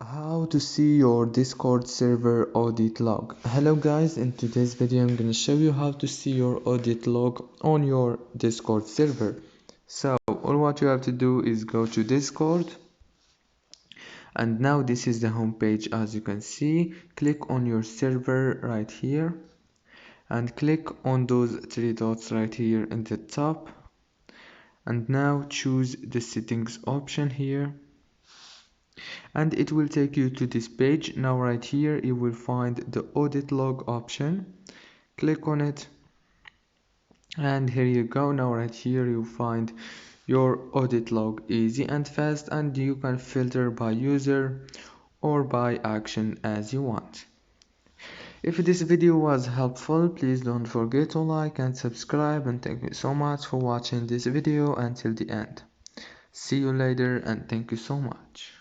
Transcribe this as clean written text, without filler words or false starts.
How to see your Discord server audit log. Hello guys, in today's video I'm gonna show you how to see your audit log on your Discord server. So all what you have to do is go to Discord, and now this is the home page. As you can see, click on your server right here and click on those three dots right here in the top, and now choose the settings option here, and it will take you to this page. Now right here you will find the audit log option. Click on it, and here you go. Now right here you find your audit log, easy and fast, and you can filter by user or by action as you want. If this video was helpful, please don't forget to like and subscribe, and thank you so much for watching this video until the end. See you later, and thank you so much.